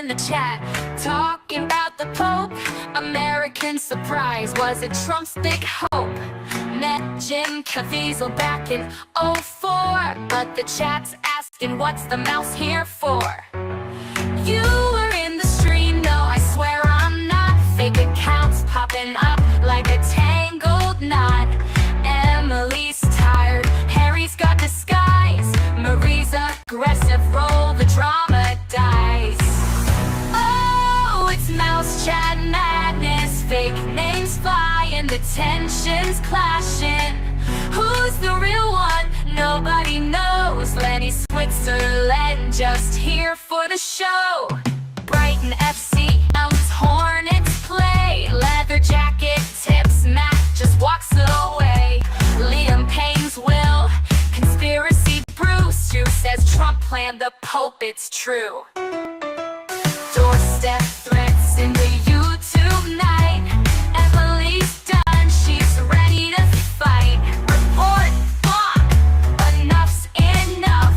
the chat, talking about the Pope. American surprise, was it Trump's big hope? Met Jim Caviezel back in '04, but the chat's asking what's the mouse here for? You were in the stream, no, I swear I'm not. Fake accounts popping up like a tangled knot. Emily's tired, Harry's got disguise, Marie's aggressive, roll the drama dice. Oh, it's mouse chat madness, fake names flying, the tensions clashing. Who's the real one? Nobody knows. Lenny Switzerland just here for the show. Brighton FC, Elms Hornets play. Leather jacket tips, Matt just walks away. Liam Payne's will, conspiracy Bruce. Who says Trump planned the Pope? It's true. Doorstep threats in the YouTube night. Emily's done, she's ready to fight. Report block, enough's enough.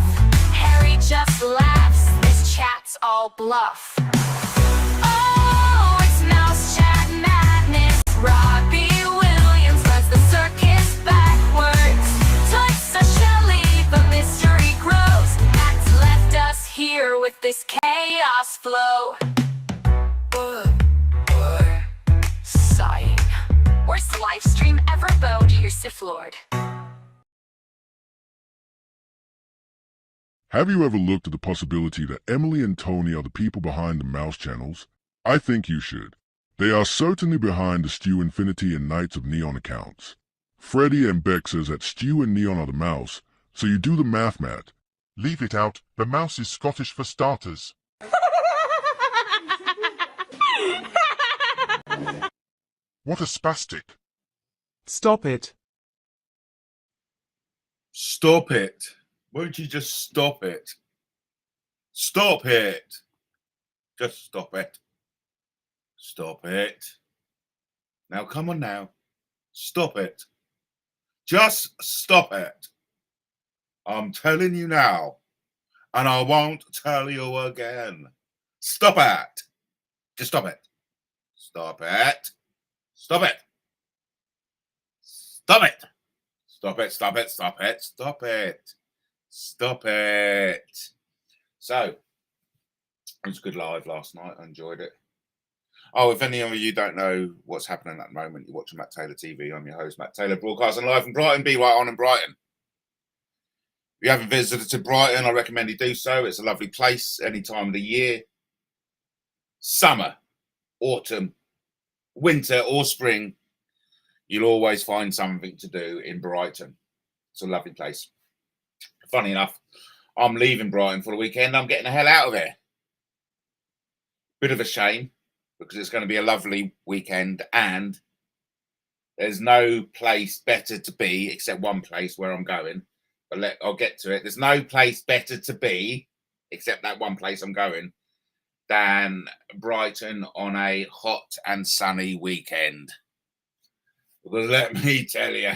Harry just laughs, this chat's all bluff. Oh, it's mouse chat madness. Robbie Williams runs the circus backwards. Types a Shelley, the mystery grows. Matt's left us here with this chaos flow. Sighing. Worst live stream ever bowed. Here's Sif Lord. Have you ever looked at the possibility that Emily and Tony are the people behind the mouse channels? I think you should. They are certainly behind the Stew Infinity and Knights of Neon accounts. Freddie and Beck says that Stew and Neon are the mouse, so you do the math, Matt. Leave it out. The mouse is Scottish for starters. What a spastic. Stop it. Stop it. Won't you just stop it? Stop it. Just stop it. Stop it. Now, come on now. Stop it. Just stop it. I'm telling you now, and I won't tell you again. Stop it. Just stop it. Stop it. Stop it. Stop it. Stop it. Stop it. Stop it. Stop it. Stop it. So, it was a good live last night. I enjoyed it. Oh, if any of you don't know what's happening at the moment, you're watching MattTaylorTV. I'm your host, Matt Taylor, broadcasting live from Brighton. Be right on in Brighton. If you haven't visited Brighton, I recommend you do so. It's a lovely place any time of the year. Summer, autumn, winter or spring, you'll always find something to do in Brighton. It's a lovely place. Funny enough, I'm leaving Brighton for the weekend. I'm getting the hell out of there. Bit of a shame, because it's going to be a lovely weekend and there's no place better to be, except one place where I'm going. But I'll get to it. There's no place better to be, except that one place I'm going, than Brighton on a hot and sunny weekend. Because let me tell you,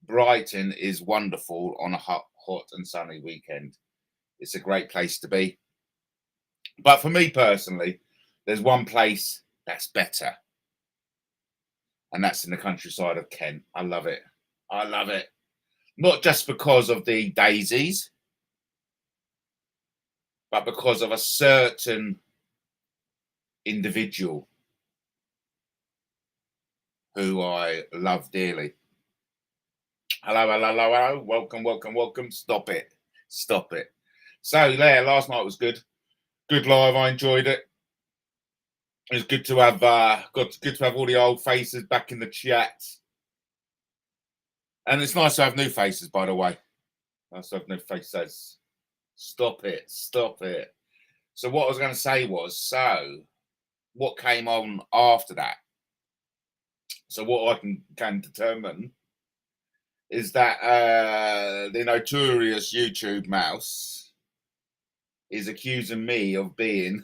Brighton is wonderful on a hot and sunny weekend. It's a great place to be. But for me personally, there's one place that's better. And that's in the countryside of Kent. I love it. I love it. Not just because of the daisies, but because of a certain individual who I love dearly. Hello, hello, hello, hello. Welcome, welcome, welcome. Stop it. Stop it. So, yeah, last night was good. Good live. I enjoyed it. It was good to have good to have all the old faces back in the chat. And it's nice to have new faces, by the way. Nice to have new faces. Stop it. Stop it. So what I was going to say was, so what came on after that? So what I can determine is that the notorious YouTube mouse is accusing me of being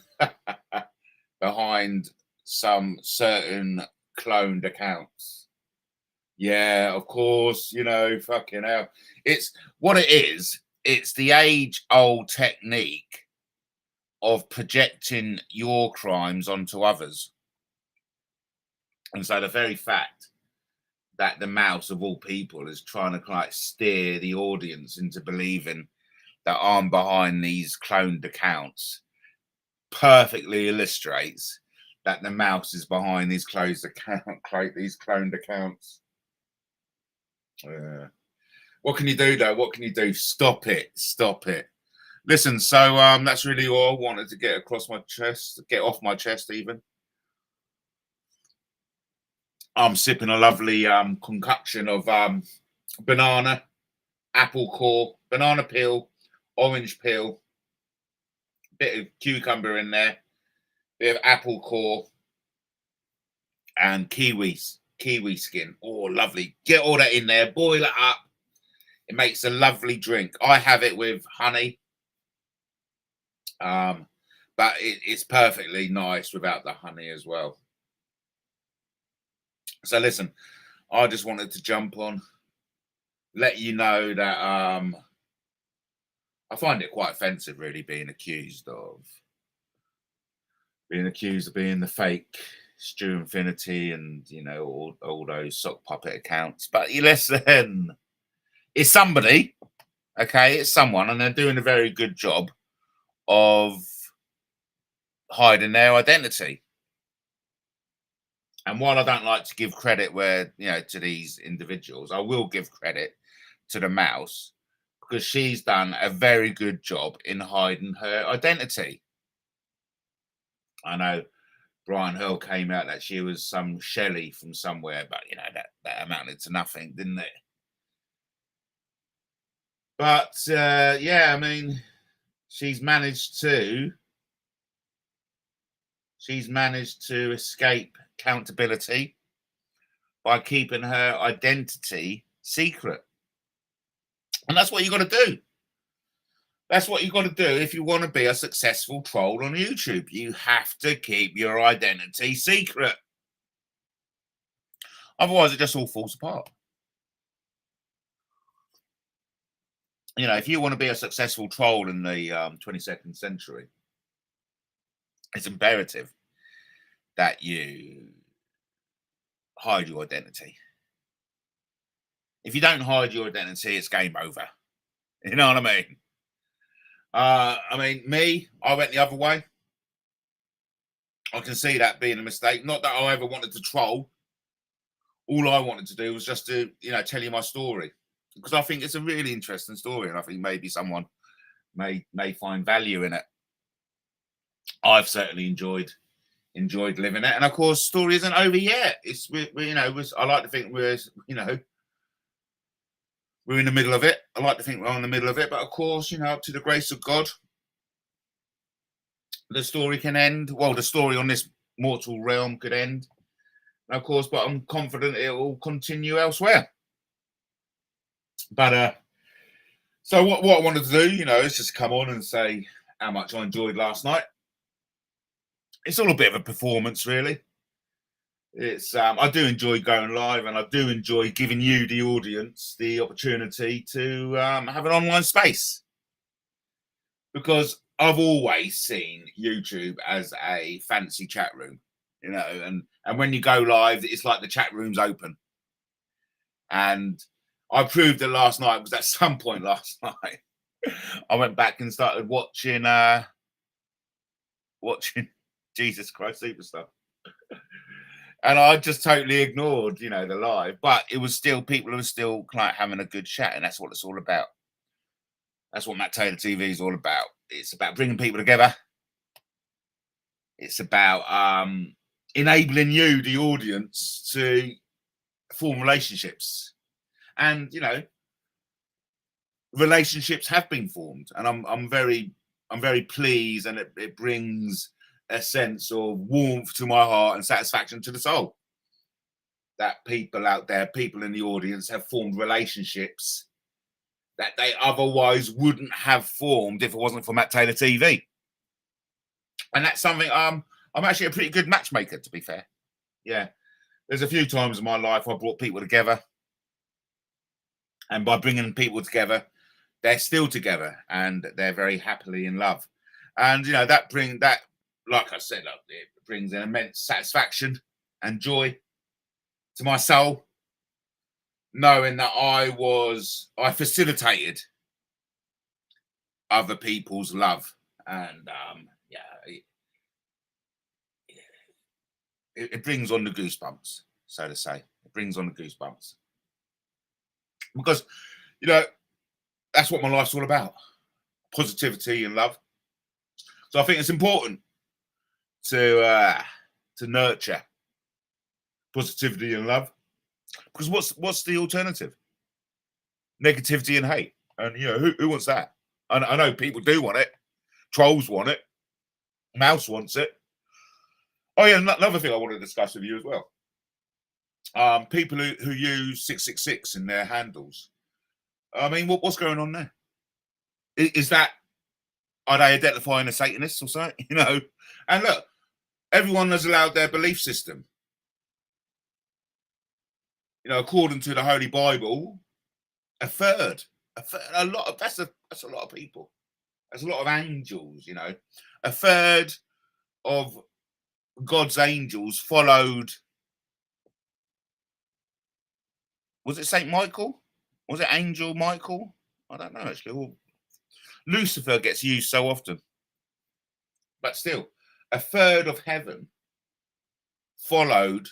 behind some certain cloned accounts. Yeah, of course, fucking hell. It's what it is. It's the age-old technique of projecting your crimes onto others. And so the very fact that the mouse of all people is trying to like steer the audience into believing that I'm behind these cloned accounts perfectly illustrates that the mouse is behind these these cloned accounts. What can you do though? What can you do? Stop it. Stop it. Listen, so that's really all I wanted to get across my chest, get off my chest even. I'm sipping a lovely concoction of banana, apple core, banana peel, orange peel, bit of cucumber in there, bit of apple core, and kiwi skin. Oh, lovely. Get all that in there, boil it up. It makes a lovely drink. I have it with honey. But it's perfectly nice without the honey as well. So listen, I just wanted to jump on, let you know that I find it quite offensive, really, being accused of being the fake Stu Infinity and, you know, all those sock puppet accounts. But you listen, it's somebody, okay, it's someone, and they're doing a very good job of hiding their identity. And while I don't like to give credit where, you know, to these individuals, I will give credit to the mouse because she's done a very good job in hiding her identity. I know Brian Hurl came out that she was some Shelley from somewhere, but, you know, that amounted to nothing, didn't it? But, yeah, I mean, she's managed to escape accountability by keeping her identity secret. And that's what you got to do. That's what you got to do if you want to be a successful troll on YouTube. You have to keep your identity secret. Otherwise, it just all falls apart. You know, if you want to be a successful troll in the 22nd century, it's imperative that you hide your identity. If you don't hide your identity, it's game over. You know what I mean? I went the other way. I can see that being a mistake. Not that I ever wanted to troll. All I wanted to do was just to, you know, tell you my story, because I think it's a really interesting story, and I think maybe someone may find value in it. I've certainly enjoyed living it, and of course, story isn't over yet. It's you know, I like to think we're in the middle of it. I like to think we're in the middle of it, but of course, you know, up to the grace of God, the story can end. Well, the story on this mortal realm could end, and of course, but I'm confident it will continue elsewhere. But so what I wanted to do, you know, is just come on and say how much I enjoyed last night. It's all a bit of a performance, really. It's I do enjoy going live, and I do enjoy giving you, the audience, the opportunity to have an online space, because I've always seen YouTube as a fancy chat room, you know, and when you go live, it's like the chat room's open. And I proved it last night, because at some point last night, I went back and started watching Jesus Christ Superstar. And I just totally ignored, you know, the live, but it was still people who were still like having a good chat, and that's what it's all about. That's what MattTaylorTV is all about. It's about bringing people together. It's about enabling you, the audience, to form relationships, and you know, relationships have been formed, and I'm very pleased, and it brings a sense of warmth to my heart and satisfaction to the soul that people out there, people in the audience, have formed relationships that they otherwise wouldn't have formed if it wasn't for MattTaylorTV. And that's something I'm actually a pretty good matchmaker, to be fair. Yeah, there's a few times in my life I brought people together, and by bringing people together, they're still together, and they're very happily in love. And you know that like I said, look, it brings an immense satisfaction and joy to my soul, knowing that I facilitated other people's love. And it brings on the goosebumps, so to say. It brings on the goosebumps. Because, you know, that's what my life's all about. Positivity and love. So I think it's important to nurture positivity and love. Because what's the alternative? Negativity and hate. And, you know, who wants that? I know people do want it. Trolls want it. Mouse wants it. Oh, yeah, another thing I want to discuss with you as well. People who use 666 in their handles. I mean, what's going on there? Is that, are they identifying as Satanists or something? You know? And look, everyone has allowed their belief system. You know, according to the Holy Bible, that's a lot of people. That's a lot of angels, you know. A third of God's angels followed. Was it Saint Michael? Was it Angel Michael? I don't know actually. Well, Lucifer gets used so often, but still, a third of heaven followed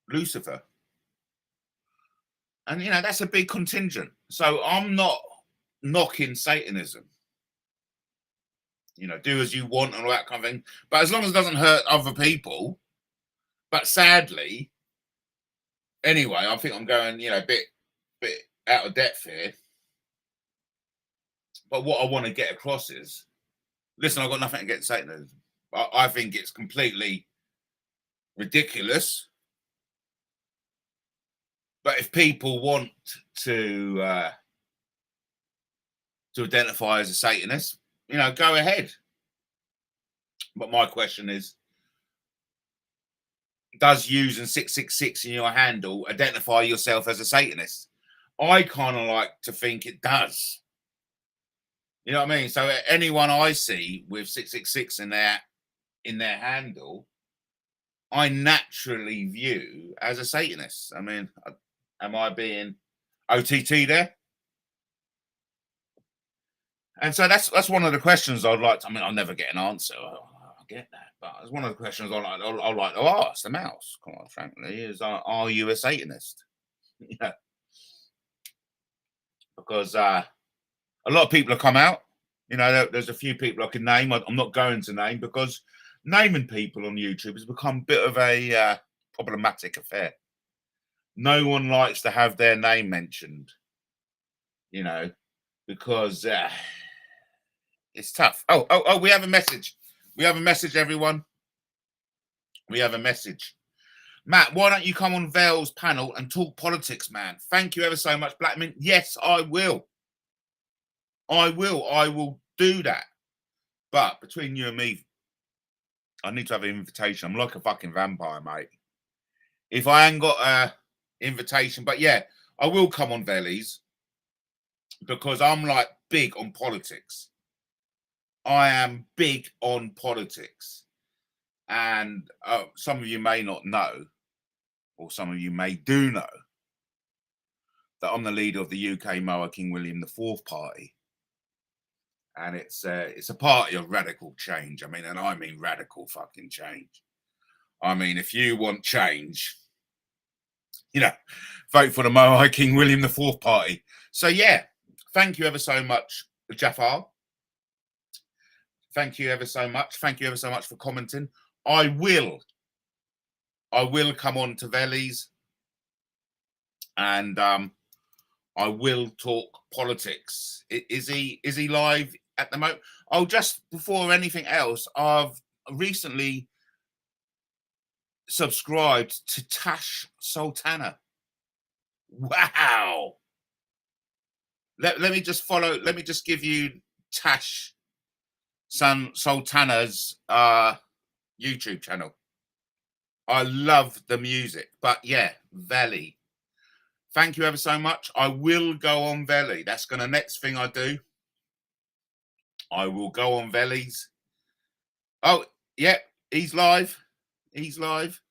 Lucifer. And, you know, that's a big contingent. So I'm not knocking Satanism. You know, do as you want and all that kind of thing. But as long as it doesn't hurt other people. But sadly, anyway, I think I'm going, you know, a bit out of depth here. But what I want to get across is, listen, I've got nothing against Satanism. I think it's completely ridiculous. But if people want to identify as a Satanist, you know, go ahead. But my question is, does using 666 in your handle identify yourself as a Satanist? I kind of like to think it does. You know what I mean? So anyone I see with 666 in their handle, I naturally view as a Satanist. I mean, am I being OTT there? And so that's one of the questions I'd like to, I mean, I'll never get an answer. I get that. But it's one of the questions I'd like to ask the mouse, quite frankly, is are you a Satanist? Yeah. Because a lot of people have come out. You know, there's a few people I can name. I'm not going to name because naming people on YouTube has become a bit of a problematic affair. No one likes to have their name mentioned, you know, because it's tough. Oh, we have a message. We have a message, everyone. We have a message. Matt, why don't you come on Vale's panel and talk politics, man? Thank you ever so much, Blackman. Yes, I will. I will do that. But between you and me, I need to have an invitation. I'm like a fucking vampire, mate. If I ain't got a invitation, but yeah, I will come on Veli's because I'm like big on politics. I am big on politics. And some of you may not know, or some of you may do know, that I'm the leader of the UK Moa King William IV party. And it's a party of radical change. I mean, and I mean radical fucking change. I mean, if you want change, you know, vote for the Moa King William IV party. So yeah, thank you ever so much, Jafar. Thank you ever so much. Thank you ever so much for commenting. I will come on to Veli's and I will talk politics. Is he live at the moment? Oh, just before anything else, I've recently subscribed to Tash Sultana. Wow. Let me just follow. Let me just give you Tash Sultana's YouTube channel. I love the music. But yeah, Veli. Thank you ever so much. I will go on Veli. That's gonna next thing I do. I will go on Veli's. Oh, yeah, he's live. He's live.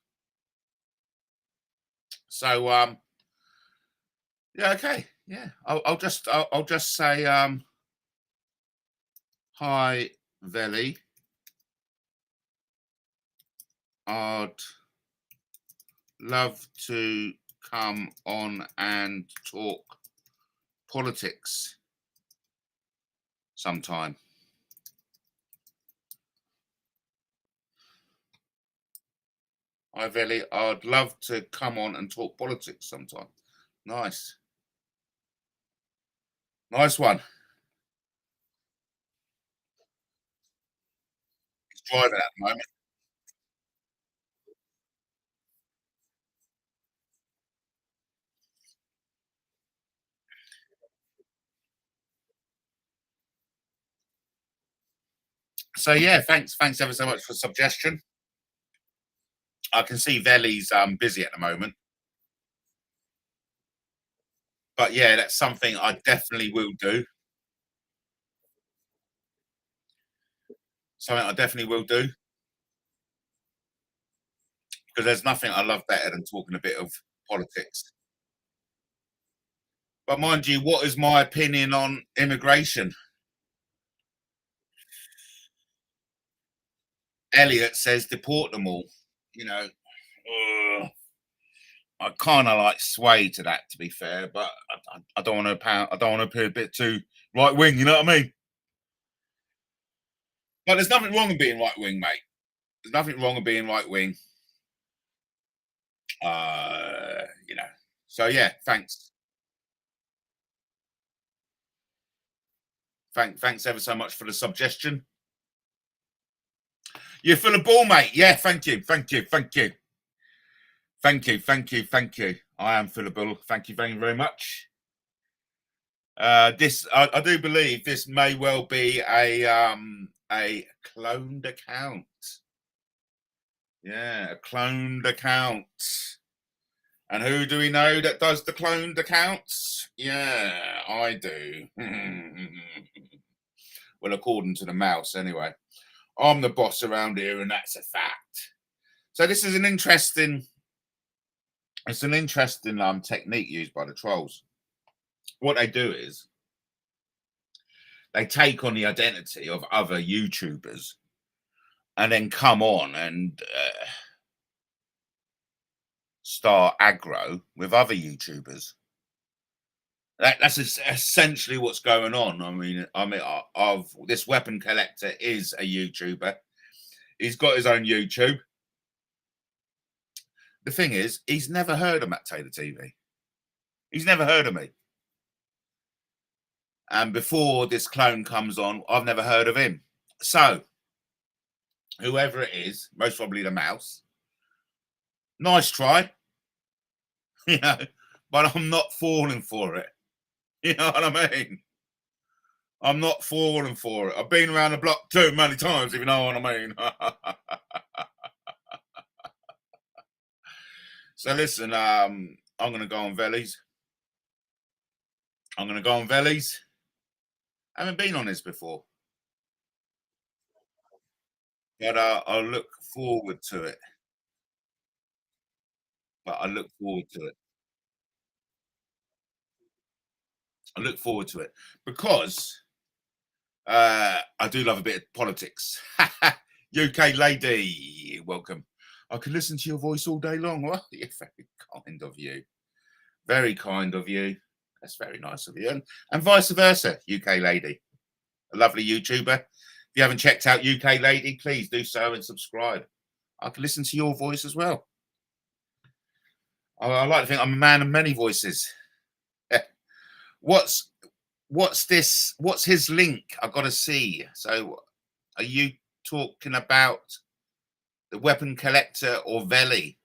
So, yeah, okay, yeah. I'll just say, hi, Veli. I'd love to come on and talk politics sometime. Hi, Veli. I'd love to come on and talk politics sometime. Nice. Nice one. He's driving at the moment. So yeah, thanks ever so much for the suggestion. I can see Veli's busy at the moment. But yeah, that's something I definitely will do. Something I definitely will do. Because there's nothing I love better than talking a bit of politics. But mind you, what is my opinion on immigration? Elliot says deport them all. You know, I kind of like sway to that, to be fair, but I don't want to. I don't want to appear a bit too right wing. You know what I mean? But there's nothing wrong with being right wing, mate. There's nothing wrong with being right wing. You know. So yeah, thanks. Thanks ever so much for the suggestion. You're full of ball, mate. Yeah, thank you. Thank you. Thank you. Thank you. Thank you. Thank you. I am full of bull. Thank you very, very much. This I do believe this may well be a cloned account. Yeah, a cloned account. And who do we know that does the cloned accounts? Yeah, I do. Well, according to the mouse, anyway. I'm the boss around here, and that's a fact. So this is an interesting. It's an interesting technique used by the trolls. What they do is they take on the identity of other YouTubers and then come on and start aggro with other YouTubers. That's essentially what's going on. I mean, of this weapon collector is a YouTuber. He's got his own YouTube. The thing is, he's never heard of MattTaylorTV. He's never heard of me. And before this clone comes on, I've never heard of him. So, whoever it is, most probably the mouse, nice try. You know, but I'm not falling for it. You know what I mean? I'm not falling for it. I've been around the block too many times, if you know what I mean. So listen, I'm going to go on Veli's. I'm going to go on Veli's. I haven't been on this before. But I'll look forward to it. But I look forward to it. I look forward to it because I do love a bit of politics. UK lady, welcome. I can listen to your voice all day long. Well, you're very kind of you. Very kind of you. That's very nice of you. And vice versa, UK lady. A lovely YouTuber. If you haven't checked out UK lady, please do so and subscribe. I can listen to your voice as well. I like to think I'm a man of many voices. What's this? What's his link? I've got to see. So are you talking about the weapon collector or Veli?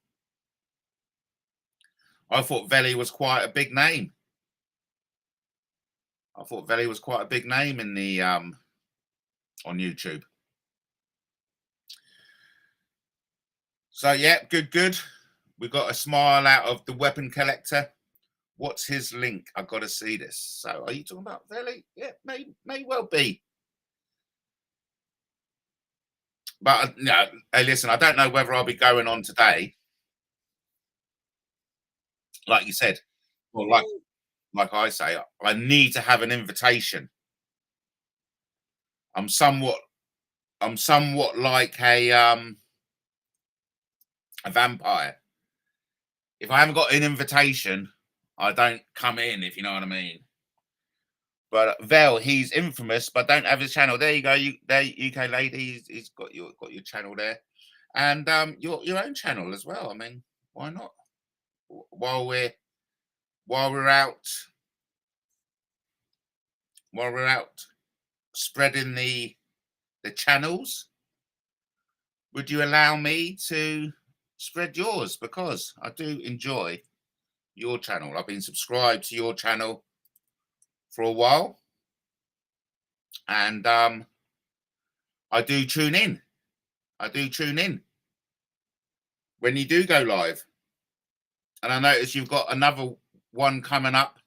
I thought Veli was quite a big name. I thought Veli was quite a big name in the on YouTube. So yeah, good. We got a smile out of the weapon collector. What's his link? I've got to see this. So are you talking about Veli? Yeah, may well be. But no, hey, listen, I don't know whether I'll be going on today. Like you said, or like I say, I need to have an invitation. I'm somewhat like a vampire. If I haven't got an invitation, I don't come in, if you know what I mean. But Vel, he's infamous, but don't have his channel. There you go, UK lady. He's got your channel there, and your own channel as well. I mean, why not? While we're out spreading the channels, would you allow me to spread yours? Because I do enjoy your channel. I've been subscribed to your channel for a while, and I do tune in. When you do go live, and I notice you've got another one coming up,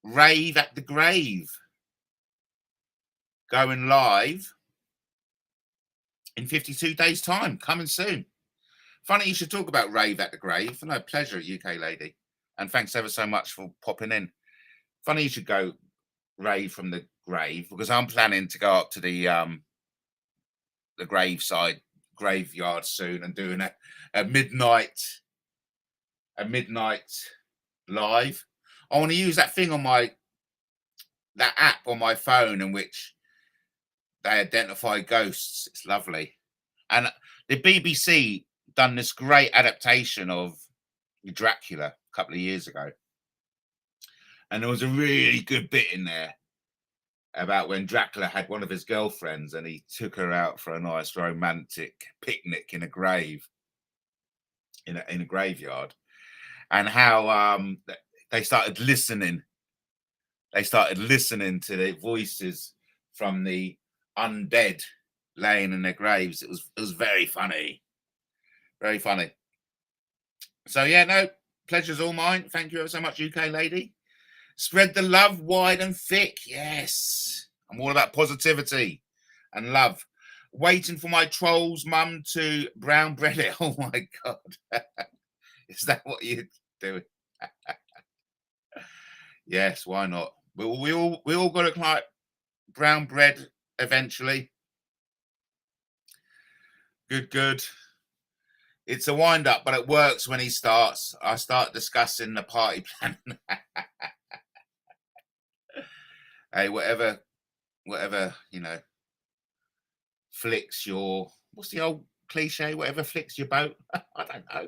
Rave at the Grave, going live in 52 days time, coming soon. Funny you should talk about Rave at the Grave. No, pleasure, UK lady, and thanks ever so much for popping in. Funny you should go Rave from the grave, because I'm planning to go up to the graveyard soon and doing a midnight live. I want to use that thing on that app on my phone in which they identify ghosts. It's lovely. And the BBC done this great adaptation of Dracula a couple of years ago, and there was a really good bit in there about when Dracula had one of his girlfriends and he took her out for a nice romantic picnic in a grave, in a graveyard, and how they started listening to the voices from the undead laying in their graves. It was very funny. So yeah, no, pleasure's all mine. Thank you ever so much, UK lady. Spread the love wide and thick. Yes, I'm all about positivity and love. Waiting for my trolls mum to brown bread it. Oh my God. Is that what you're doing? Yes, why not? We all got to like brown bread eventually. Good. It's a wind up, but it works when he starts. I start discussing the party plan. Hey, whatever, flicks your, what's the old cliche? Whatever flicks your boat. I don't know.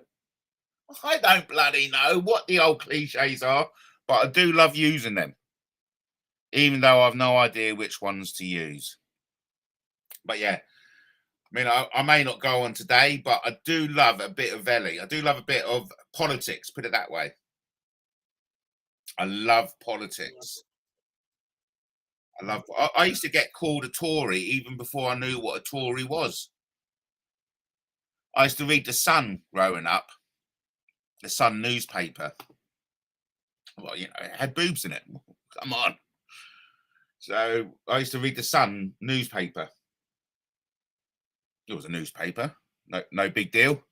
I don't bloody know what the old cliches are, but I do love using them, even though I've no idea which ones to use. But yeah, I mean, I may not go on today, but I do love a bit of Velly. I do love a bit of politics, put it that way. I love politics. I used to get called a Tory even before I knew what a Tory was. I used to read The Sun growing up, the Sun newspaper. Well, it had boobs in it. Come on. So I used to read The Sun newspaper. It was a newspaper, no big deal.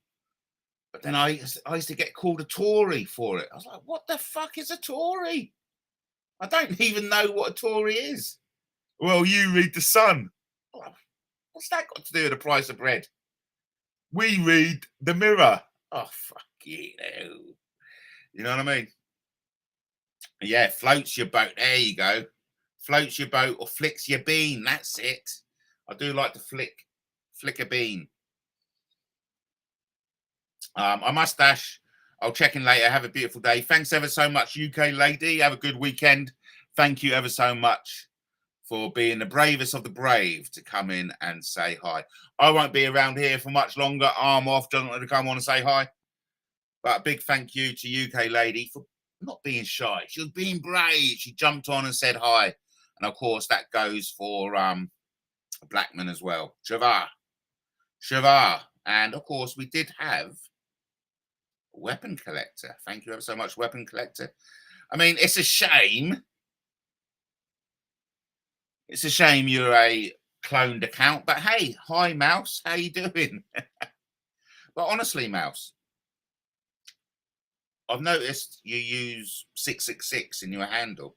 But then I used to get called a Tory for it. I was like, what the fuck is a Tory? I don't even know what a Tory is. Well, you read The Sun. What's that got to do with the price of bread? We read The Mirror. Oh, fuck you. You know what I mean? Yeah, floats your boat. There you go. Floats your boat or flicks your bean. That's it. I do like to flick a bean. I must dash. I'll check in later. Have a beautiful day. Thanks ever so much, UK lady. Have a good weekend. Thank you ever so much for being the bravest of the brave to come in and say hi. I won't be around here for much longer. Arm off, doesn't want to come on and say hi. But a big thank you to UK lady for not being shy. She was being brave. She jumped on and said hi. And of course, that goes for Blackman as well. Shavar. And of course, we did have Weapon Collector. Thank you ever so much, Weapon Collector. I mean, it's a shame. It's a shame you're a cloned account. But hey, hi Mouse, how you doing? But honestly, Mouse, I've noticed you use 666 in your handle.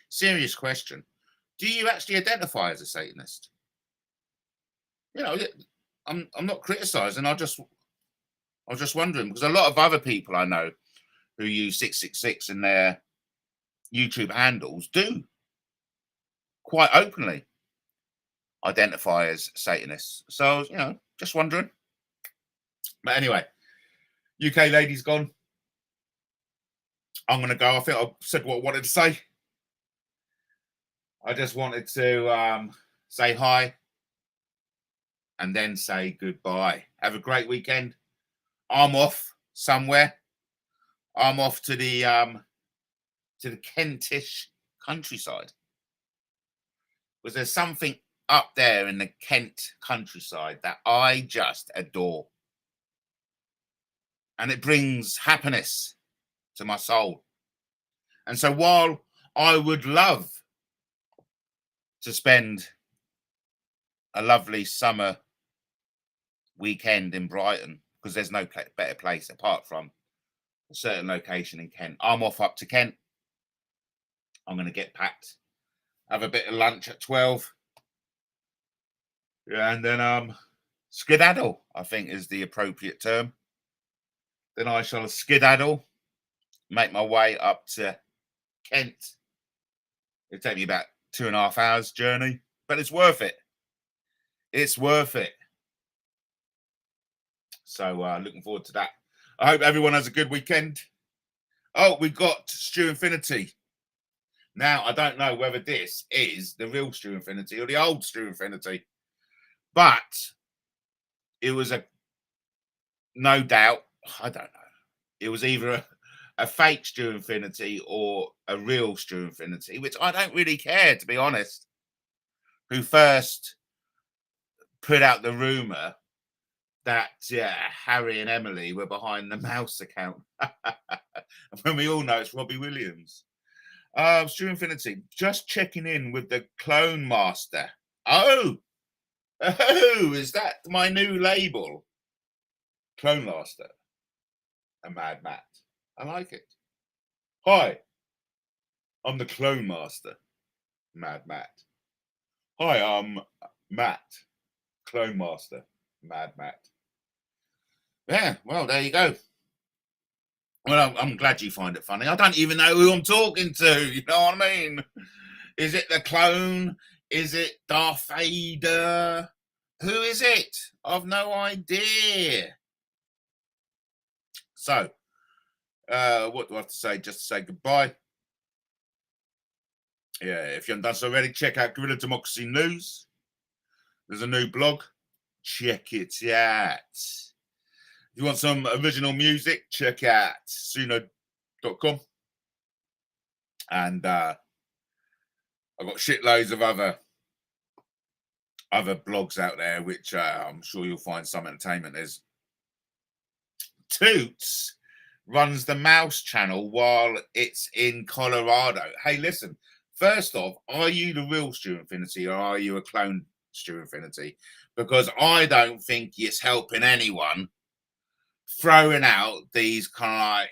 Serious question. Do you actually identify as a Satanist? You know, I'm not criticizing. I was just wondering, because a lot of other people I know who use 666 in their YouTube handles do quite openly identify as Satanists. So, you know, just wondering. But anyway, UK lady's gone. I'm going to go. I think I've said what I wanted to say. I just wanted to say hi and then say goodbye. Have a great weekend. I'm off somewhere. I'm off to the Kentish countryside. Because there's something up there in the Kent countryside that I just adore. And it brings happiness to my soul. And so while I would love to spend a lovely summer weekend in Brighton, because there's no better place apart from a certain location in Kent, I'm off up to Kent. I'm going to get packed, have a bit of lunch at 12. Yeah, and then skedaddle, I think is the appropriate term. Then I shall skedaddle, make my way up to Kent. It'll take me about 2.5 hours journey, but it's worth it. It's worth it. So looking forward to that. I hope everyone has a good weekend. Oh, we've got Stu Infinity. Now, I don't know whether this is the real Stu Infinity or the old Stu Infinity, but it was no doubt, I don't know. It was either a fake Stu Infinity or a real Stu Infinity, which I don't really care, to be honest, who first put out the rumor that Harry and Emily were behind the mouse account. When we all know it's Robbie Williams. Stu Infinity, just checking in with the Clone Master. Oh, is that my new label? Clone Master. A Mad Matt. I like it. Hi, I'm the Clone Master. Mad Matt. Hi, I'm Matt. Clone Master. Mad Matt. Yeah, well, there you go. Well, I'm glad you find it funny. I don't even know who I'm talking to. You know what I mean? Is it the clone? Is it Darth Vader? Who is it? I've no idea. So, what do I have to say? Just to say goodbye. Yeah, if you haven't done so already, check out Guerrilla Democracy News. There's a new blog. Check it out. If you want some original music, check out suno.com. And I've got shitloads of other blogs out there, which I'm sure you'll find some entertainment. There's Toots runs the Mouse channel while it's in Colorado. Hey, listen, first off, are you the real Stu Infinity or are you a clone Stu Infinity? Because I don't think it's helping anyone throwing out these kind of like,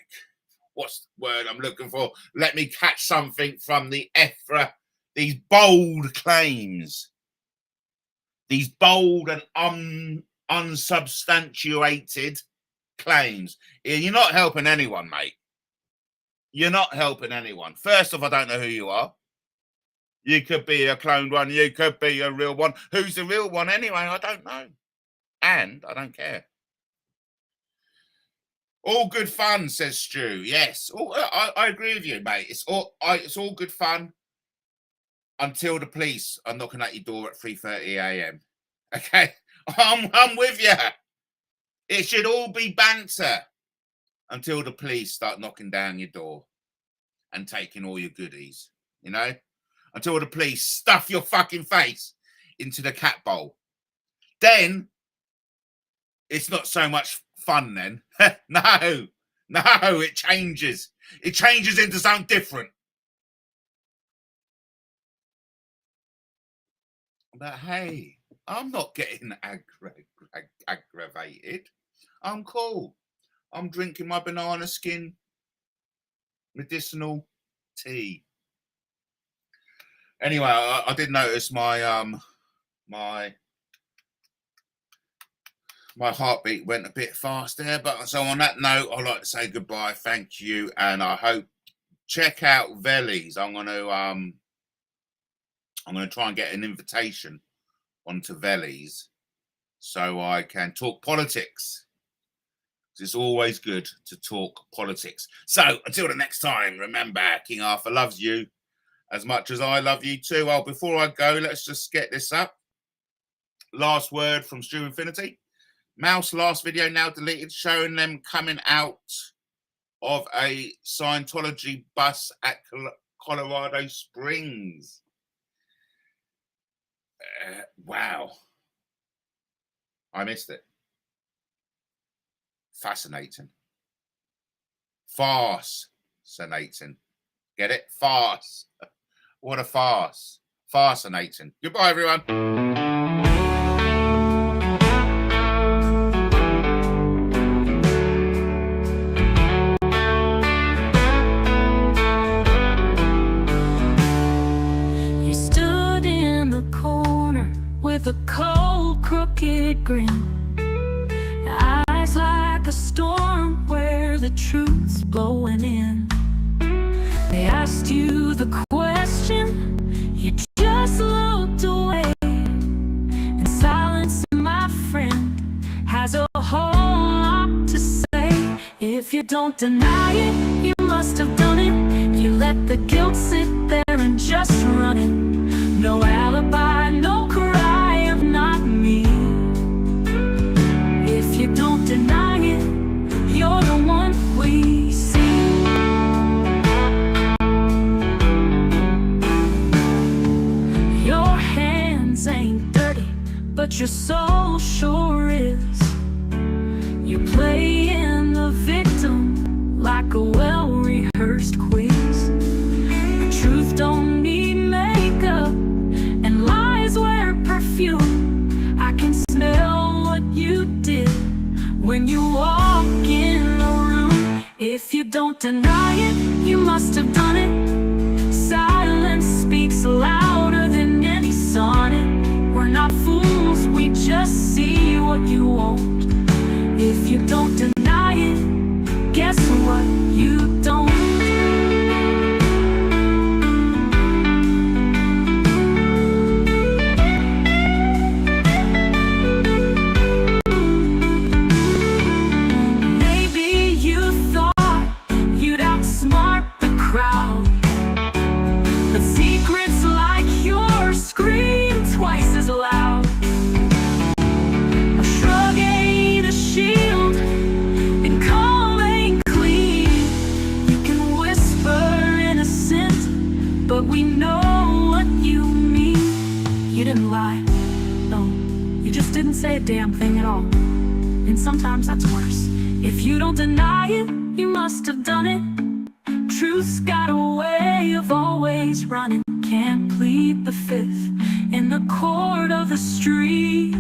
what's the word I'm looking for? Let me catch something from the Ephra. These bold claims. These bold and unsubstantiated claims. You're not helping anyone, mate. You're not helping anyone. First off, I don't know who you are. You could be a cloned one. You could be a real one. Who's the real one anyway? I don't know. And I don't care. All good fun, says Stu. Yes, I agree with you, mate. It's all good fun until the police are knocking at your door at 3:30 a.m. Okay, I'm with you. It should all be banter until the police start knocking down your door and taking all your goodies. You know, until the police stuff your fucking face into the cat bowl. Then it's not so much fun then. No, it changes. It changes into something different. But hey, I'm not getting aggravated. I'm cool. I'm drinking my banana skin medicinal tea. Anyway, I did notice my my heartbeat went a bit fast there. But so on that note, I'd like to say goodbye. Thank you, and I hope check out Vellies. I'm gonna try and get an invitation onto Vellies so I can talk politics. It's always good to talk politics. So until the next time, remember, King Arthur loves you as much as I love you too. Well, before I go, let's just get this up. Last word from Stu Infinity. Mouse last video now deleted, showing them coming out of a Scientology bus at Colorado Springs. Wow. I missed it. Fascinating. Farce-cinating. Get it? Farce. What a farce. Fascinating. Goodbye, everyone. You stood in the corner with a cold, crooked grin. Eyes like a storm where the truth's blowing in. They asked you the question, you just looked away. And silence, my friend, has a whole lot to say. If you don't deny it, you must have done it. You let the guilt sit there and just run it. No alibi, no cry of not me. If you don't deny it, you're the one we see. Your hands ain't dirty, but your soul sure is. You're playing the victim like a well-rehearsed quiz. The truth don't need makeup, and lies wear perfume. I can smell what you did when you walk in the room. If you don't deny it, you must have done it. Silence speaks louder than any sonnet. We're not fools, we just see what you won't. If you don't deny it, guess what? You don't. But we know what you mean. You didn't lie, no, you just didn't say a damn thing at all. And sometimes that's worse. If you don't deny it, you must have done it. Truth's got a way of always running. Can't plead the fifth in the court of the street.